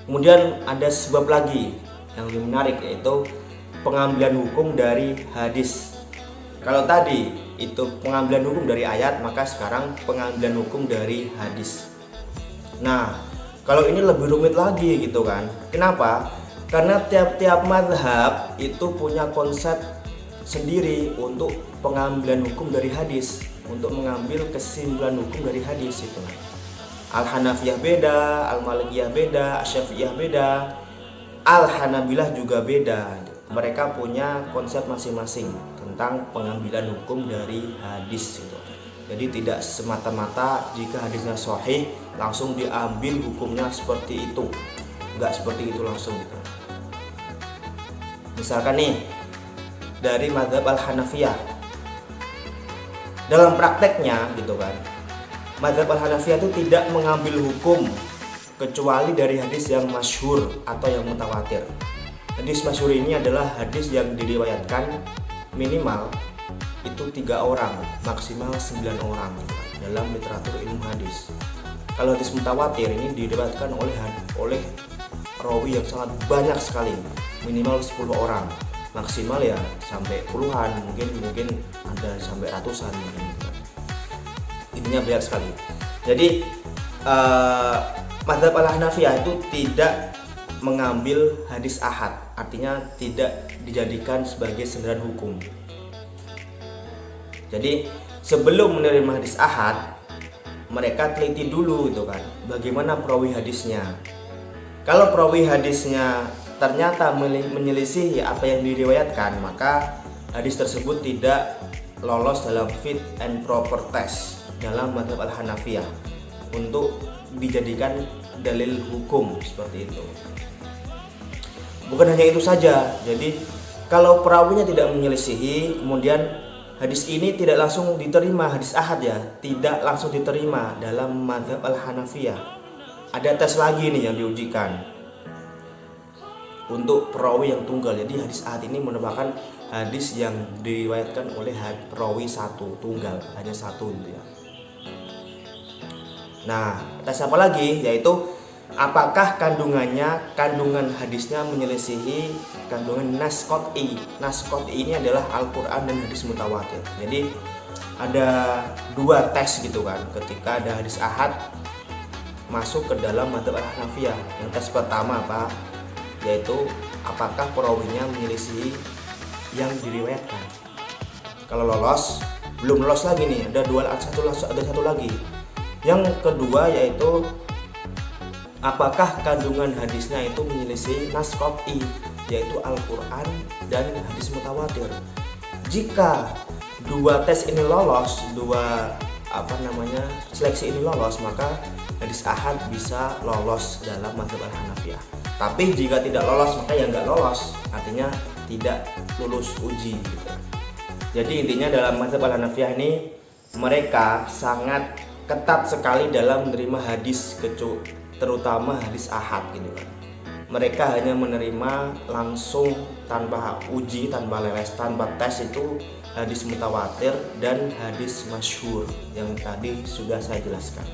Kemudian ada sebab lagi yang lebih menarik, yaitu pengambilan hukum dari hadis. Kalau tadi itu pengambilan hukum dari ayat, maka sekarang pengambilan hukum dari hadis. Nah, kalau ini lebih rumit lagi gitu kan. Kenapa? Karena tiap-tiap mazhab itu punya konsep sendiri untuk pengambilan hukum dari hadis, untuk mengambil kesimpulan hukum dari hadis itu. Al-Hanafiyah beda, Al-Malikiyah beda, Asy-Syafi'iyah beda, Al-Hanabilah juga beda. Mereka punya konsep masing-masing tentang pengambilan hukum dari hadis itu. Jadi tidak semata-mata jika hadisnya sahih langsung diambil hukumnya seperti itu. Enggak seperti itu langsung gitu. Misalkan nih dari mazhab Al-Hanafiyah, dalam prakteknya gitu kan, mazhab Al-Hanafiyah itu tidak mengambil hukum kecuali dari hadis yang masyhur atau yang mutawatir. Hadis masyhur ini adalah hadis yang diriwayatkan minimal itu 3 orang, maksimal 9 orang dalam literatur ilmu hadis. Kalau hadis mutawatir ini diriwayatkan oleh rawi yang sangat banyak sekali, minimal 10 orang, maksimal ya sampai puluhan, mungkin ada sampai ratusan mungkin. Intinya banyak sekali. Jadi mazhab Al-Hanafiyah itu tidak mengambil hadis ahad, artinya tidak dijadikan sebagai sandaran hukum. Jadi sebelum menerima hadis ahad, mereka teliti dulu gitu kan, bagaimana perawi hadisnya. Kalau perawi hadisnya ternyata menyelisihi apa yang diriwayatkan, maka hadis tersebut tidak lolos dalam fit and proper test dalam mazhab Al-Hanafiyah untuk dijadikan dalil hukum seperti itu. Bukan hanya itu saja, jadi kalau perawinya tidak menyelisihi, kemudian hadis ini tidak langsung diterima, hadis ahad ya, tidak langsung diterima dalam mazhab Al-Hanafiyah. Ada tes lagi nih yang diujikan untuk perawi yang tunggal. Jadi hadis ahad ini merupakan hadis yang diriwayatkan oleh perawi satu, tunggal, hanya satu gitu ya. Nah, tes apa lagi? Yaitu apakah kandungan hadisnya menyelisihi kandungan nas qot'i. Nas qot'i ini adalah Al-Quran dan hadis mutawatir. Jadi ada 2 tes gitu kan, ketika ada hadis ahad masuk ke dalam mazhab Al-Hanafiyah. Yang tes pertama apa? Yaitu apakah perawinya menyelisihi yang diriwayatkan. Kalau lolos, belum lolos lagi nih, ada satu lagi. Yang kedua yaitu apakah kandungan hadisnya itu menyelisih nas qot'i, yaitu Al-Quran dan hadis mutawatir. Jika 2 tes ini lolos, 2 seleksi ini lolos, maka hadis ahad bisa lolos dalam mazhab Al-Hanafiyah. Tapi jika tidak lolos, maka ya nggak lolos, artinya tidak lulus uji gitu. Jadi intinya dalam mazhab Al-Hanafiyah ini mereka sangat ketat sekali dalam menerima hadis, terutama hadis ahad gitu kan. Mereka hanya menerima langsung tanpa uji, tanpa leles, tanpa tes itu hadis mutawatir dan hadis masyhur yang tadi sudah saya jelaskan.